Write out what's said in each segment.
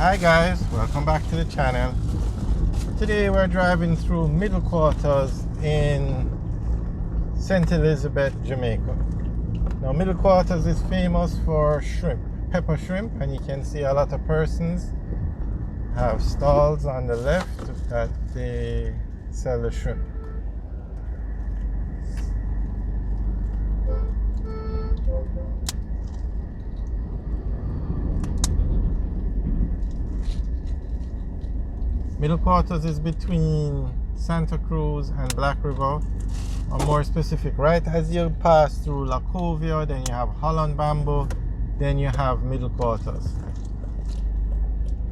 Hi guys, welcome back to the channel. Today we're driving through middle quarters in St. Elizabeth, Jamaica. Now middle quarters is famous for shrimp, pepper shrimp, and you can see a lot of persons have stalls on the left that they sell the shrimp. Middle quarters is between Santa Cruz and Black River, or more specific, right as you pass through La Covia, then you have Holland Bamboo, then you have middle quarters.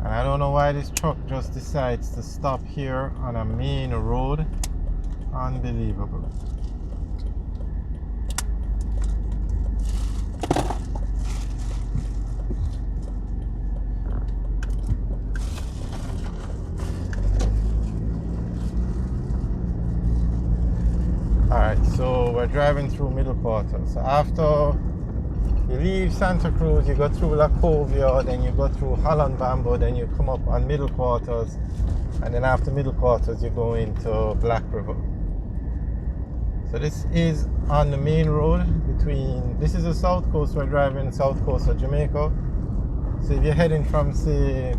And I don't know why this truck just decides to stop here on a main road. Unbelievable. Alright, so we're driving through middle quarters. So after you leave Santa Cruz, you go through La Covia, then you go through Holland Bamboo, then you come up on middle quarters, and then after middle quarters you go into Black River. So this is on the main road between, this is the south coast, we're driving south coast of Jamaica. So if you're heading from say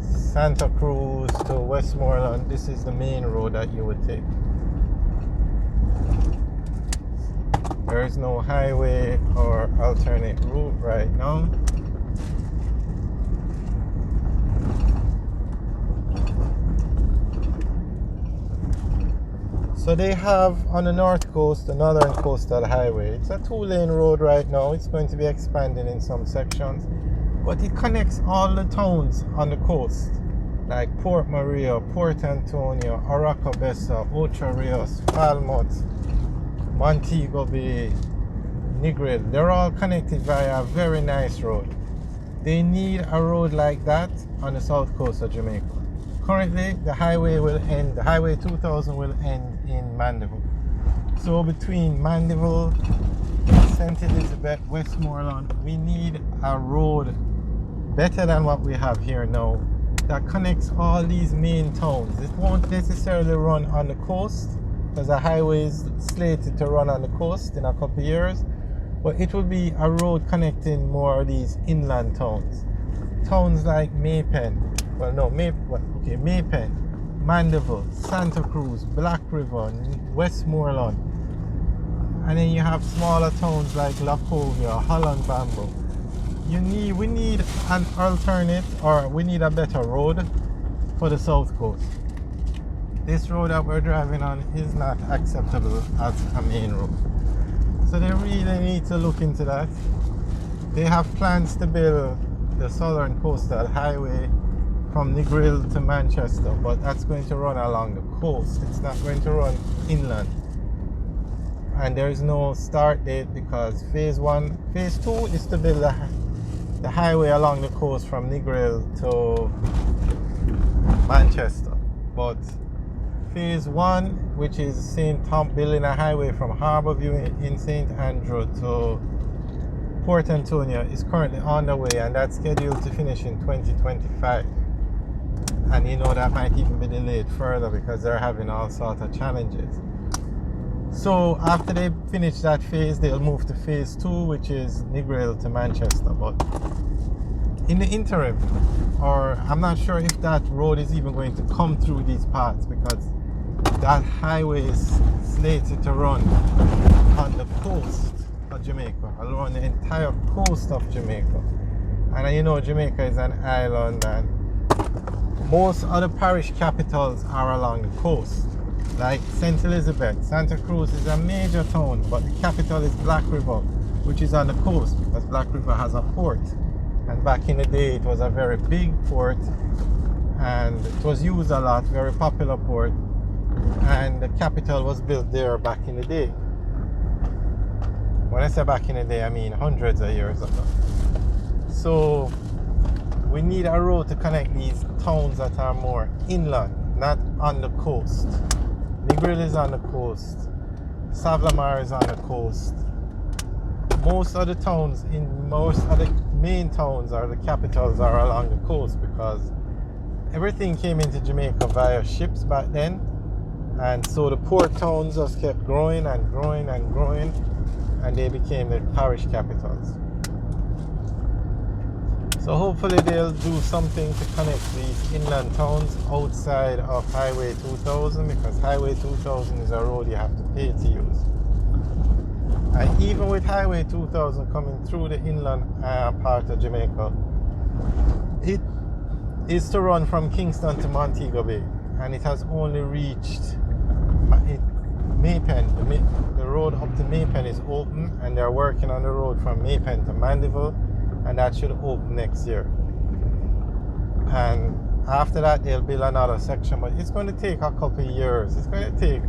Santa Cruz to Westmoreland, this is the main road that you would take. There is no highway or alternate route right now. So they have on the north coast the Northern Coastal Highway. It's a 2-lane road right now. It's going to be expanding in some sections, but it connects all the towns on the coast, like Port Maria, Port Antonio, Oracabessa, Ocho Rios, Falmouth, Montego Bay, Negril. They're all connected via a very nice road. They need a road like that on the south coast of Jamaica. Currently, the highway 2000 will end in Mandeville. So between Mandeville, St. Elizabeth, Westmoreland, we need a road better than what we have here now that connects all these main towns. It won't necessarily run on the coast, because the highway is slated to run on the coast in a couple of years, but it will be a road connecting more of these inland towns. Towns like Maypen, Mandeville, Santa Cruz, Black River, Westmoreland, and then you have smaller towns like La Covia, Holland Bamboo. We need an alternate, or we need a better road for the south coast. This road that we're driving on is not acceptable as a main road. So they really need to look into that. They have plans to build the Southern Coastal Highway from Negril to Manchester, but that's going to run along the coast. It's not going to run inland. And there is no start date because phase 2 is to build the highway along the coast from Negril to Manchester. But phase 1, which is building a highway from Harborview in St. Andrew to Port Antonio, is currently on the way, and that's scheduled to finish in 2025. And you know that might even be delayed further because they're having all sorts of challenges. So after they finish that phase, they'll move to phase 2, which is Negril to Manchester. But in the interim, or I'm not sure if that road is even going to come through these parts, because that highway is slated to run on the coast of Jamaica, along the entire coast of Jamaica. And you know Jamaica is an island, and most other parish capitals are along the coast. Like St. Elizabeth, Santa Cruz is a major town, but the capital is Black River, which is on the coast because Black River has a port. And back in the day, it was a very big port, and it was used a lot, very popular port. And the capital was built there back in the day. When I say back in the day, I mean hundreds of years ago. So we need a road to connect these towns that are more inland, not on the coast. Negril is on the coast. Savlamar is on the coast. Most of the towns in most of the main towns or the capitals are along the coast, because everything came into Jamaica via ships back then, and so the port towns just kept growing and growing and growing, and they became the parish capitals. So hopefully they'll do something to connect these inland towns outside of Highway 2000, because Highway 2000 is a road you have to pay to use. And even with Highway 2000 coming through the inland part of Jamaica, it is to run from Kingston to Montego Bay, and it has only reached Maypen. The road up to Maypen is open, and they're working on the road from Maypen to Mandeville, and that should open next year. And after that they'll build another section, but it's going to take a couple of years. It's going to take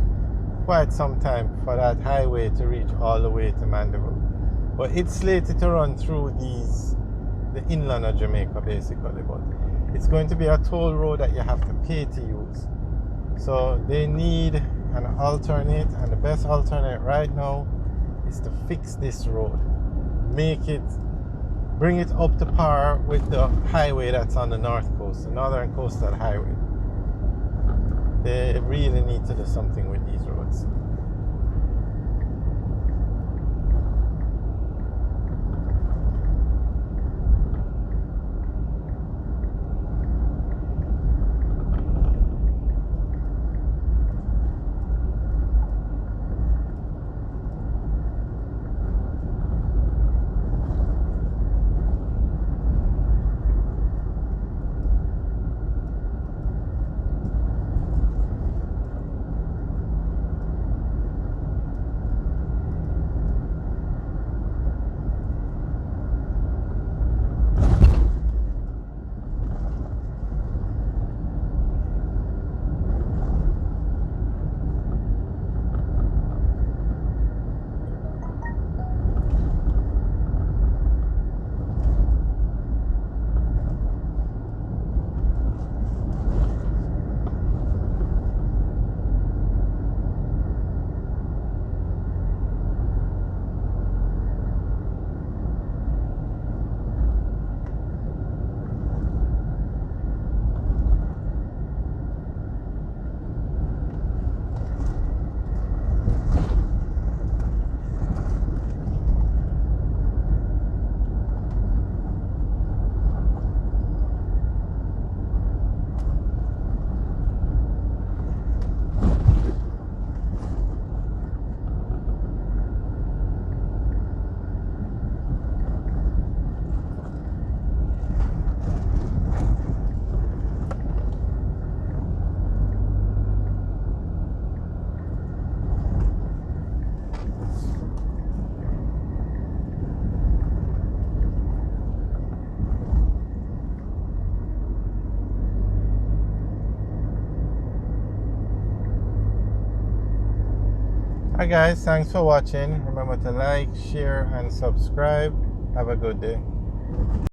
quite some time for that highway to reach all the way to Mandeville. But it's slated to run through the inland of Jamaica basically, but it's going to be a toll road that you have to pay to use. So they need an alternate, and the best alternate right now is to fix this road, bring it up to par with the highway that's on the north coast, the Northern Coastal Highway. They really need to do something with these roads. Hi guys, thanks for watching. Remember to like, share and subscribe. Have a good day.